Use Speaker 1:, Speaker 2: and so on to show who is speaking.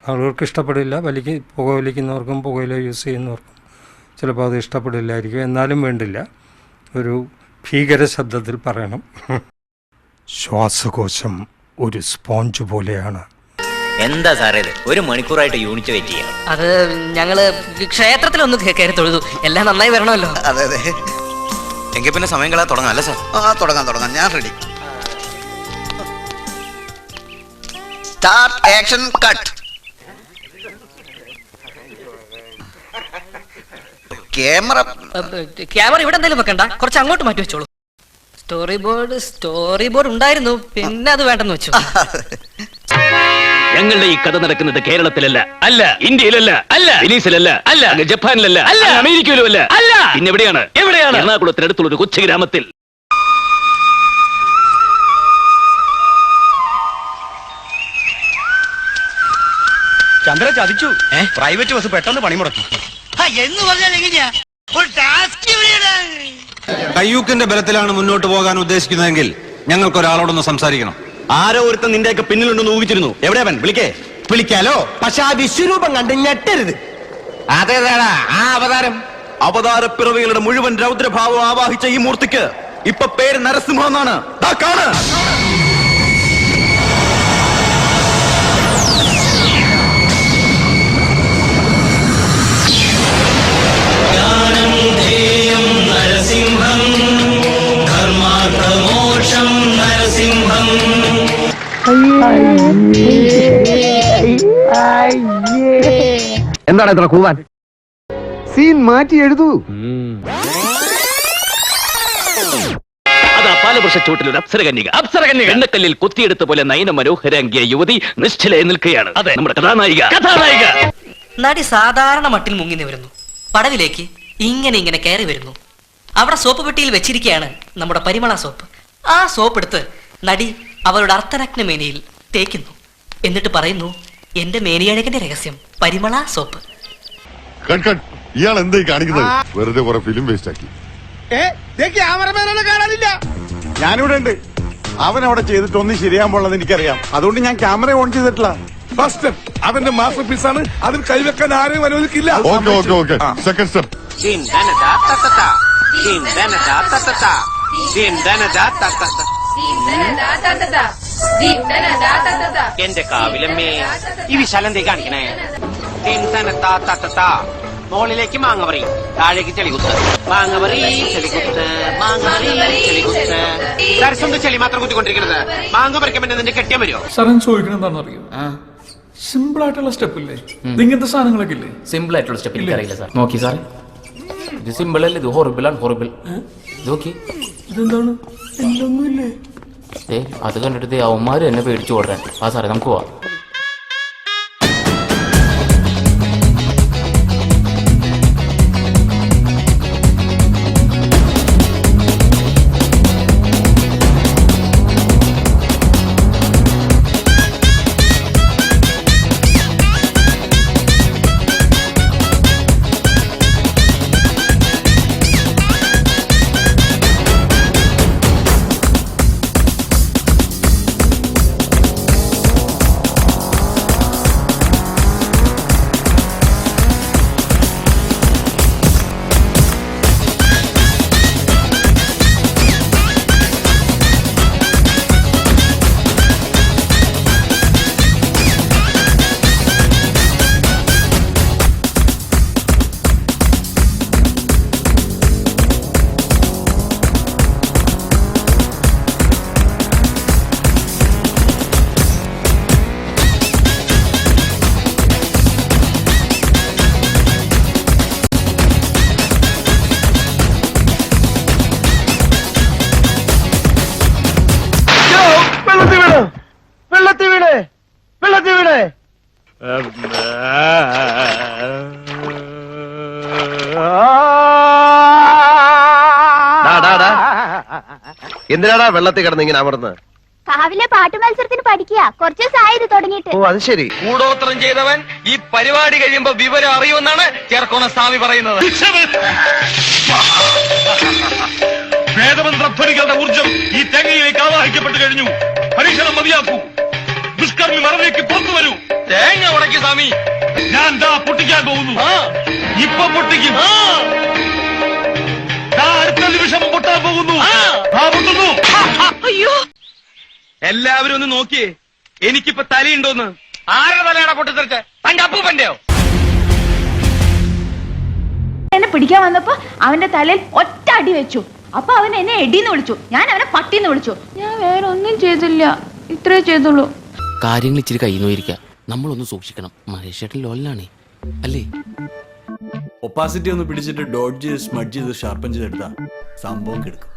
Speaker 1: ആളുകൾക്ക് ഇഷ്ടപ്പെടില്ല. പുകവലിക്കുന്നവർക്കും പുകയില യൂസ് ചെയ്യുന്നവർക്കും ചിലപ്പോൾ അത് ഇഷ്ടപ്പെടില്ലായിരിക്കും. എന്നാലും വേണ്ടില്ല, ഒരു ഭീകര ശബ്ദത്തിൽ പറയണം. ശ്വാസകോശം ഒരു സ്പോഞ്ച് പോലെയാണ്.
Speaker 2: എന്താ സാറേ ഇത്? 1 മണിക്കൂറായിട്ട് യൂണിറ്റ് വെയിറ്റ് ചെയ്യാം.
Speaker 3: അത് ഞങ്ങള് ക്ഷേത്രത്തിലൊന്ന് കയറി തൊഴുതു. എല്ലാം നന്നായി വരണമല്ലോ.
Speaker 4: അതെ അതെ.
Speaker 2: എങ്കിൽ പിന്നെ സമയം കളയാൻ തുടങ്ങാം അല്ലേ സാർ?
Speaker 4: തുടങ്ങാം. ഞാൻ ready. Start, action, cut. Camera
Speaker 3: ഇവിടെ എന്തെങ്കിലും വെക്കണ്ട, കുറച്ച് അങ്ങോട്ട് മാറ്റി വെച്ചോളൂ. സ്റ്റോറി ബോർഡ് ഉണ്ടായിരുന്നു, പിന്നെ അത് വേണ്ടെന്ന് വെച്ചു.
Speaker 5: ഞങ്ങളുടെ ഈ കഥ നടക്കുന്നത് കേരളത്തിലല്ല, അല്ല ഇന്ത്യയിലല്ല, അല്ല വെനീസിലല്ല, അല്ല ജപ്പാനിലല്ല, അല്ല അമേരിക്കയിലും അല്ല, അല്ല പിന്നെ എവിടെയാണ്? എറണാകുളത്തിനടുത്തുള്ള ഒരു കൊച്ചു ഗ്രാമത്തിൽ.
Speaker 6: ചന്ദ്ര ചതിച്ചു. പ്രൈവറ്റ് ബസ് പെട്ടെന്ന് പണിമുടക്കി
Speaker 4: എന്ന് പറഞ്ഞാൽ എങ്ങനെയാ? ഒരു ടാസ്ക്
Speaker 7: കയ്യൂക്കിന്റെ ബലത്തിലാണ് മുന്നോട്ട് പോകാൻ ഉദ്ദേശിക്കുന്നതെങ്കിൽ ഞങ്ങൾക്ക് ഒരാളോടൊന്ന് സംസാരിക്കണം.
Speaker 6: ആരോ ഒരുത്തൻ നിന്റെയൊക്കെ പിന്നിലുണ്ടെന്ന് ഊഹിച്ചിരുന്നു. എവിടെയാവൻ? വിളിക്കാലോ. പക്ഷെ ആ വിശ്വരൂപം കണ്ട് ഞെട്ടരുത്.
Speaker 7: അതേതാടാ ആ അവതാരം?
Speaker 6: അവതാരപ്പിറവികളുടെ മുഴുവൻ രൗദ്രഭാവം ആവാഹിച്ച ഈ മൂർത്തിക്ക് ഇപ്പൊ പേര് നരസിംഹ എന്നാണ്. കാണ്. എന്താണ് ഇത്ര കൂവാൻ? സീൻ മാറ്റി എഴുതൂ.
Speaker 5: അതാ പാലവൃക്ഷച്ചൂട്ടിലൊരു അപ്സരകന്യക. എണ്ണക്കല്ലിൽ കുത്തിയെടുത്ത പോലെ നയന മനോഹരാംഗിയ യുവതി നിശ്ചലയെ നിൽക്കുകയാണ്. അതെ, നമ്മുടെ കഥാനായിക.
Speaker 3: നടി സാധാരണ മട്ടിൽ മുങ്ങി നിവരുന്നു. പടവിലേക്ക് ഇങ്ങനെ കയറി വരുന്നു. അവിടെ സോപ്പ് പെട്ടിയിൽ വെച്ചിരിക്കുകയാണ് നമ്മുടെ പരിമള സോപ്പ്. ആ സോപ്പ് എടുത്ത് നടി അവരുടെ അർത്ഥനഗ്ന മേനിയിൽ തേക്കുന്നു. എന്നിട്ട് പറയുന്നു, എന്റെ മേനിയഴകന്റെ രഹസ്യം പരിമള സോപ്പ്.
Speaker 8: ഇയാൾ എന്തായി കാണിക്കുന്നത്? വെറുതെ കുറെ ഫിലിം വേസ്റ്റ് ആക്കി.
Speaker 9: ഞാനിവിടെ ഉണ്ട്. അവൻ അവിടെ ചെയ്തിട്ടൊന്നും ശരിയാൻ പോണെന്ന് എനിക്കറിയാം. അതുകൊണ്ട് ഞാൻ ക്യാമറ ഓൺ ചെയ്തിട്ടില്ല.
Speaker 8: ഫസ്റ്റ് സ്റ്റെപ്പ് അവന്റെ മാസ്റ്റർ പീസ് ആണ്. അതിൽ കൈവെക്കാൻ ആരെയും അനുവദിക്കില്ല. ഓക്കെ. സെക്കൻഡ് സ്റ്റെപ്പ്
Speaker 2: എന്റെ കാവിലമ്മേ, ഈ വിശാലന്തേ കാണിക്കണേ. മോളിലേക്ക് മാങ്ങ പറയും, താഴേക്ക് ചെളികുത്ത്. മാങ്ങ പറയും, ചെളികുത്ത്. സരസ്വന്ത ചെളി മാത്രം കുത്തിക്കൊണ്ടിരിക്കുന്നത്. മാങ്ങ പറിക്കാൻ പറ്റുന്ന നിന്റെ കെട്ടിയാൻ വരുമോ?
Speaker 10: സാറൻ ചോദിക്കണം എന്താണെന്ന് അറിയോ? സിമ്പിൾ ആയിട്ടുള്ള സ്റ്റെപ്പ് ഇല്ലേ? ഇങ്ങനത്തെ സാധനങ്ങളൊക്കെ ഇല്ലേ?
Speaker 5: സിമ്പിൾ ആയിട്ടുള്ള സ്റ്റെപ്പ് എനിക്കറിയില്ല സാർ. നോക്കി സാർ, ഇത് സിമ്പിൾ അല്ല, ഇത് ഹോറിബിൾ ആണ്. ഹോറിബിൾ. നോക്കി,
Speaker 10: ഇതെന്താണ്? എന്തൊന്നുമില്ലേ?
Speaker 5: അത് കണ്ടിട്ട് അവന്മാര് എന്നെ പേടിച്ചു ഓടാൻ. ആ സാറേ, നമുക്ക് പോവാം.
Speaker 6: എന്തിനാടാ വെള്ളത്തിൽ കിടന്ന് ഇങ്ങനെ അമർന്ന്?
Speaker 11: കാവിലെ പാട്ട് മത്സരത്തിന് പഠിക്കുക. കുറച്ച് ദിവസമായി ഇത് തുടങ്ങിയിട്ട്.
Speaker 6: ഓ, അത് ശരി.
Speaker 5: കൂടോത്രം ചെയ്തവൻ ഈ പരിപാടി കഴിയുമ്പോ വിവരം അറിയുമെന്നാണ് ചേർക്കോണ സ്വാമി പറയുന്നത്.
Speaker 8: വേദമന്ത്രധ്വനികളുടെ ഊർജം ഈ തേങ്ങയിലേക്ക് ആവാഹിക്കപ്പെട്ടു കഴിഞ്ഞു. പരീക്ഷണം മതിയാക്കൂ. ദുഷ്കർമ്മി മറവിലേക്ക് പുറത്തു വരൂ.
Speaker 5: തേങ്ങ ഉടക്കി സ്വാമി.
Speaker 6: ഞാൻ ദാ പൊട്ടിക്കാൻ പോകുന്നു. ഇപ്പൊ പൊട്ടിക്കും. ദാ അടുത്ത നിമിഷം പൊട്ടാൻ പോകുന്നു. പൊട്ടുന്നു. എല്ലാവരും ഒന്ന് നോക്കിയേ, എനിക്കിപ്പോ തലയുണ്ടോന്ന്.
Speaker 5: ആരുടെ തലയാണോ പൊട്ടിത്തെറിച്ച്? തന്റെ അപ്പൂപ്പന്റെയോ?
Speaker 11: എന്നെ പിടിക്കാൻ വന്നപ്പോ അവന്റെ തലയിൽ ഒറ്റ അടി വെച്ചു. അപ്പൊ അവൻ എന്നെ എടിന്ന് വിളിച്ചു, ഞാൻ അവനെ പട്ടിന്ന് വിളിച്ചു. ഞാൻ വേറെ ഒന്നും ചെയ്തില്ല, ഇത്രേ ചെയ്തുള്ളൂ.
Speaker 2: കാര്യങ്ങൾ ഇച്ചിരി കൈ നോയിരിക്കാം, നമ്മളൊന്ന് സൂക്ഷിക്കണം. മഹേഷേട്ടൻ ലോലിലാണേ അല്ലേ?
Speaker 10: ഒപ്പാസിറ്റി ഒന്ന് പിടിച്ചിട്ട് ഡോഡ്ജ് ചെയ്ത് സ്മഡ്ജ് ചെയ്ത് ഷാർപ്പൻ ചെയ്തെടുത്താ സംഭവം കിടക്കും.